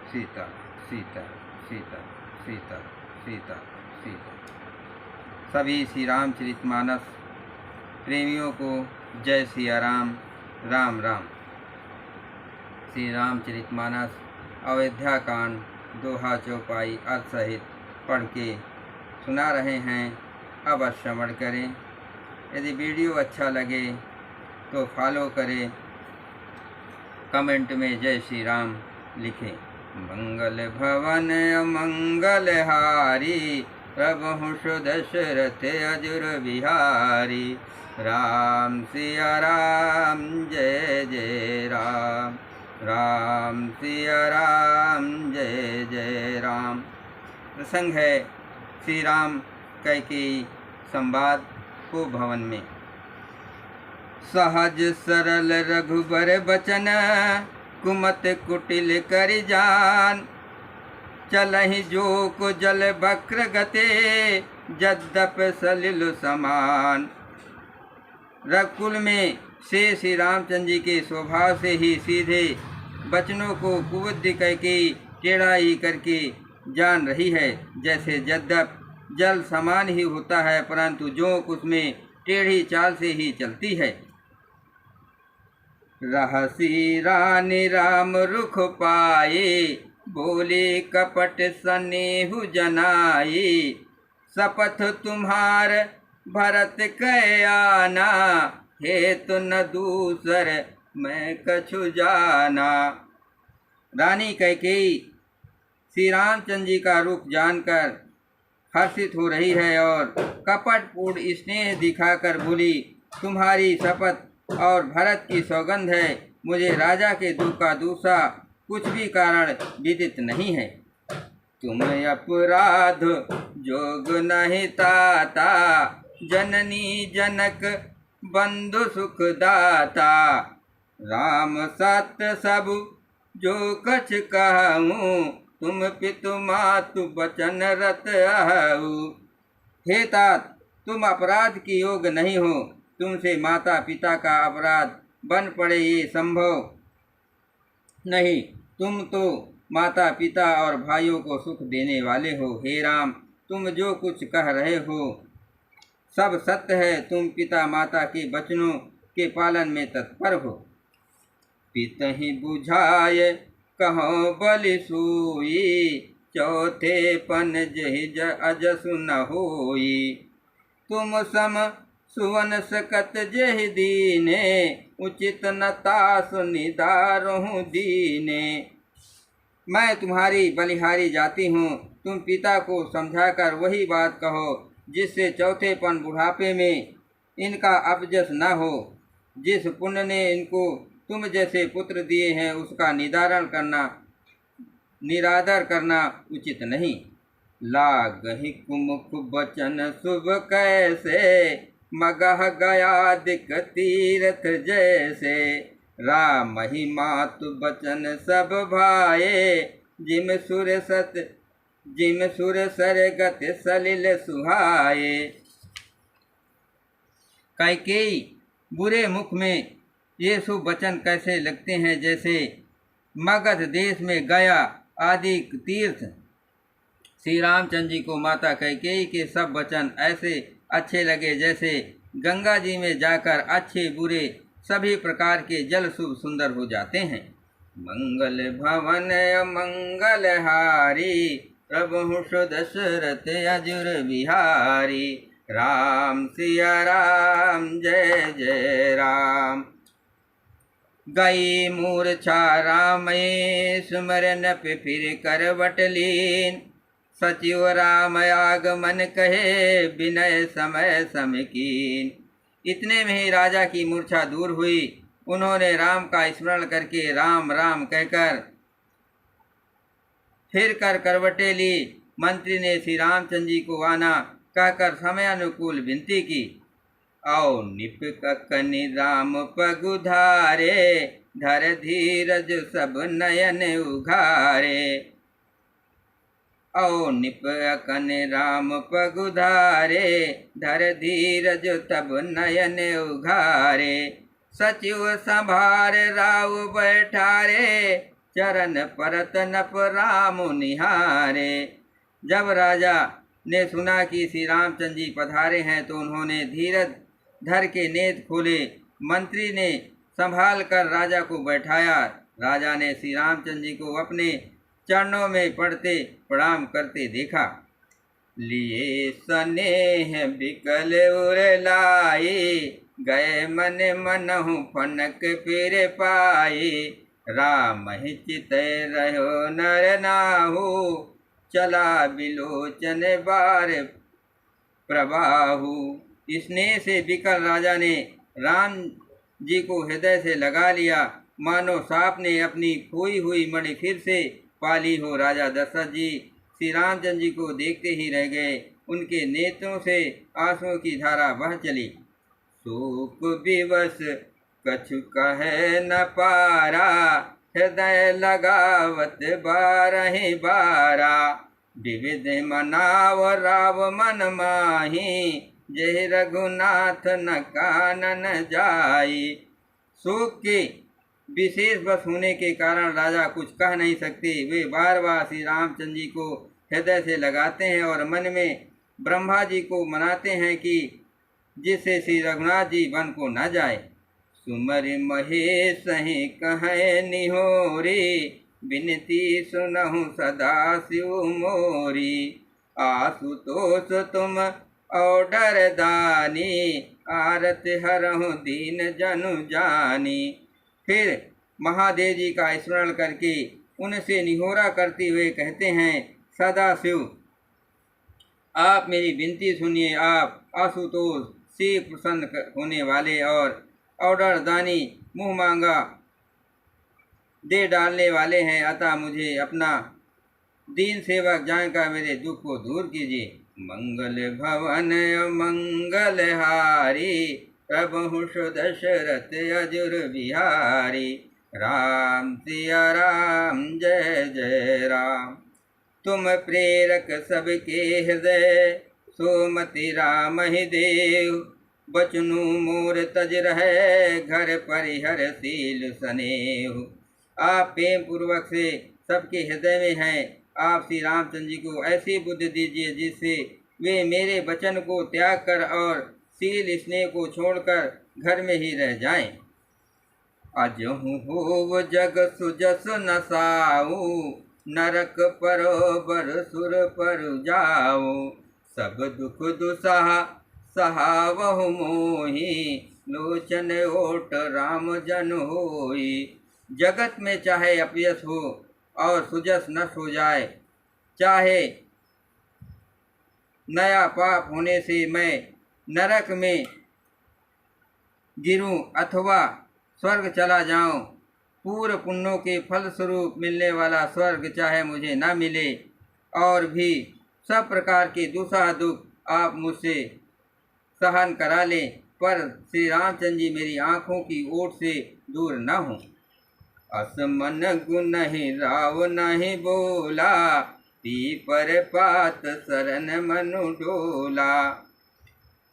सीता सीता सीता सीता सीता सीता। सभी श्री रामचरितमानस प्रेमियों को जय सिया राम, राम राम। श्री रामचरितमानस अयोध्या कांड दोहा चौपाई अर्थ सहित पढ़ के सुना रहे हैं। अवश्य श्रवण करें। यदि वीडियो अच्छा लगे तो फॉलो करें, कमेंट में जय श्री राम लिखें। मंगल भवन अमंगल हारी, प्रभु दशरथ अजुर बिहारी। राम सिया राम जय जय राम, राम सिया राम जय जय राम। प्रसंग है श्री राम कैकेयी संवाद को भवन में। सहज सरल रघुबर बचन, कुमत कुटिल कर जान। चलहि जोक जल बक्र गते, जद्दप सलिल समान। रघुकुल में श्री रामचंद्र जी के स्वभाव से ही सीधे वचनों को कुबुद्धि कैकेयी टेढ़ाई करके जान रही है। जैसे जद्दप जल समान ही होता है, परंतु जोक उसमें टेढ़ी चाल से ही चलती है। रहसी रानी राम रुख पाए, बोले कपट सनेहु जनाए। शपथ तुम्हार भरत कै आना, हेतु न दूसर मैं कछु जाना। रानी कैकेयी श्री रामचंद्र जी का रूप जानकर हर्षित हो रही है और कपटपूर्ण स्नेह दिखाकर बोली, तुम्हारी शपथ और भरत की सौगंध है, मुझे राजा के दुख का दूसरा कुछ भी कारण विदित नहीं है। तुम अपराध जोग नहीं ताता, जननी जनक बंधु सुख दाता। राम सत्य सब जो कछ कहूँ, तुम पितु मातु बचन रत आहू। हे तात, तुम अपराध की योग नहीं हो, तुमसे माता पिता का अपराध बन पड़े ये संभव नहीं। तुम तो माता पिता और भाइयों को सुख देने वाले हो। हे राम, तुम जो कुछ कह रहे हो सब सत्य है। तुम पिता माता के वचनों के पालन में तत्पर हो। पितहि बुझाए कहो बलि सोई, चौथे पन जहि अजसु न होई। तुम सम सुवन सकत जहि दीने, उचित न तासु निदारहु दीने। मैं तुम्हारी बलिहारी जाती हूँ, तुम पिता को समझाकर वही बात कहो जिससे चौथेपन बुढ़ापे में इनका अपजस न हो। जिस पुण्य ने इनको तुम जैसे पुत्र दिए हैं उसका निरादर करना उचित नहीं। लागहि कुमुख बचन शुभ कैसे, मगह गया दिक तीरथ जैसे। राम ही मातु बचन सब भाए, जिम सुर सरगत सलिल सुहाए। कैकेयी बुरे मुख में ये शुभ वचन कैसे लगते हैं, जैसे मगध देश में गया आदि तीर्थ। श्री रामचंद्र जी को माता कैकेयी के सब वचन ऐसे अच्छे लगे जैसे गंगा जी में जाकर अच्छे बुरे सभी प्रकार के जल शुभ सुंदर हो जाते हैं। मंगल भवन मंगल हारी, प्रभु दशरथ अजुर बिहारी। राम सिया राम जय जय राम। गई मूर्छा रामये सुमरन पे फिर करवट लीन। सचिव राम आगमन कहे, विनय समय समीकीन। इतने में ही राजा की मूर्छा दूर हुई। उन्होंने राम का स्मरण करके राम राम कहकर फिर कर करवटें ली। मंत्री ने श्री रामचंद्र जी को आना कहकर समय अनुकूल विनती की। आओ निपकनि राम पगुधारे, धर धीरज सब नयन उघारे। औ निपकनि राम पगुधारे, धर धीरज तब नयन उघारे। सचिव संभार राव बैठारे, चरण परत नप राम निहारे। जब राजा ने सुना कि श्री रामचंद्र जी पधारे हैं तो उन्होंने धीरज धर के नेत्र खोले। मंत्री ने संभाल कर राजा को बैठाया। राजा ने श्री रामचंद्र जी को अपने चरणों में पड़ते प्रणाम करते देखा। लिए स्नेह बिकल उर लाई, गए मन मनहु फनक फिर पाई। राम ही चित रहो नर नाहु, चला बिलोचन बार प्रबाहु। स्नेह से बिकल राजा ने राम जी को हृदय से लगा लिया, मानो सांप ने अपनी खोई हुई मणि फिर से पाली हो। राजा दशरथ जी श्री रामचंद्र जी को देखते ही रह गए। उनके नेत्रों से आंसुओं की धारा बह चली। शोक विवश कछु कहे न पारा, हृदय लगावत बारहि बारा। विविध मनाव राव मन माही, जय रघुनाथ न कानन जाई। शोक के विशेष बस होने के कारण राजा कुछ कह नहीं सकते। वे बार बार श्री रामचंद्र जी को हृदय से लगाते हैं और मन में ब्रह्मा जी को मनाते हैं कि जिससे श्री रघुनाथ जी वन को न जाए। सुमरि महेश ही कहे निहोरी, बिनती सुनहु सदा शिव मोरी। आशुतोष तुम औडर दानी, आरत हरहु दीन जनु जानी। फिर महादेव जी का स्मरण करके उनसे निहोरा करते हुए कहते हैं, सदा शिव आप मेरी विनती सुनिए। आप आशुतोष शिव प्रसन्न होने वाले और ऑर्डर दानी मुँह मांगा दे डालने वाले हैं, अतः मुझे अपना दीन सेवक जानकर मेरे दुख को दूर कीजिए। मंगल भवन मंगल हारी, प्रभु दशरथ अजुर बिहारी। राम सिया राम जय जय राम। तुम प्रेरक सबके हृदय, सोमति राम ही देव। बचनु मोर तज रहे, घर परिहर शील स्नेह। आप प्रेम पूर्वक से सबके हृदय में हैं। आप श्री रामचंद्र जी को ऐसी बुद्धि दीजिए जिससे वे मेरे वचन को त्याग कर और शील स्नेह को छोड़कर घर में ही रह जाएं। अजहु होव जग सुजस नसाऊ, नरक परोबर सुर पर जाओ। सब दुख दुसहा सहावहु मोही, लोचन ओट राम जन होई। जगत में चाहे अपयश हो और सुजस नष्ट हो जाए, चाहे नया पाप होने से मैं नरक में गिरूं अथवा स्वर्ग चला जाऊं, पूर्व पुण्यों के फल स्वरूप मिलने वाला स्वर्ग चाहे मुझे न मिले और भी सब प्रकार के दुसह दुख आप मुझसे सहन करा लें, पर श्री रामचंद्र जी मेरी आँखों की ओट से दूर न हों। असमन गुण ही राव नहीं बोला, पीपर पात शरण मनु डोला।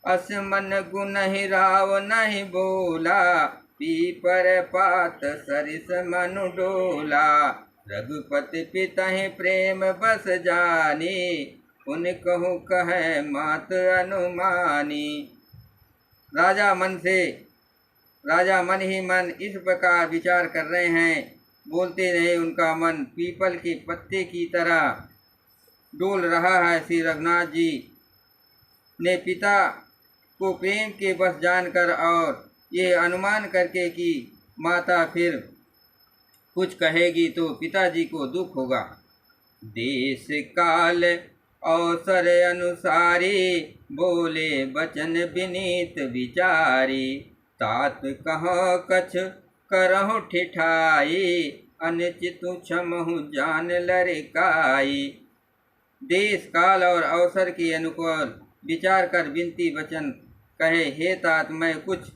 असमन गुण ही राव नहीं बोला, पीपर पात सरिस मनु डोला। रघुपति पितहि प्रेम बस जानी, उन कहूँ कहे मात अनुमानी। राजा मन ही मन इस प्रकार विचार कर रहे हैं। बोलते रहे उनका मन पीपल के पत्ते की तरह डोल रहा है। श्री रघुनाथ जी ने पिता को प्रेम के बस जानकर और ये अनुमान करके कि माता फिर कुछ कहेगी तो पिताजी को दुख होगा। देश काल अवसर अनुसारी, बोले बचन विनीत विचारी। तात कहो कछ करहु ठिठाई, अनिचितु क्षमहु जान लरिकाई। देश काल और अवसर के अनुकूल विचार कर विनती वचन कहे, हे तात मैं कुछ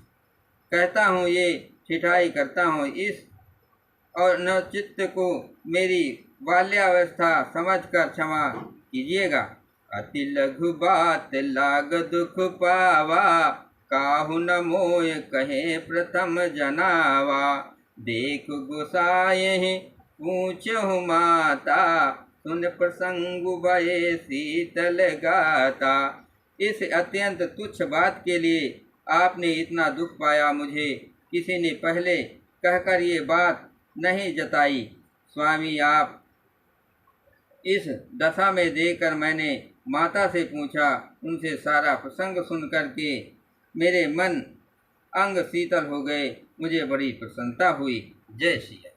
कहता हूँ, ये ठिठाई करता हूँ, इस और नचित्त को मेरी बाल्यावस्था समझकर क्षमा कीजिएगा। अति लघु बात लाग दुख पावा, काहु न मोय कहे प्रथम जनावा। देख गोसाई पूछहु माता, सुन प्रसंग भये शीतल गाता। इस अत्यंत तुच्छ बात के लिए आपने इतना दुख पाया, मुझे किसी ने पहले कहकर ये बात नहीं जताई। स्वामी, आप इस दशा में देखकर मैंने माता से पूछा। उनसे सारा प्रसंग सुन करके मेरे मन अंग शीतल हो गए। मुझे बड़ी प्रसन्नता हुई। जय श्री राम।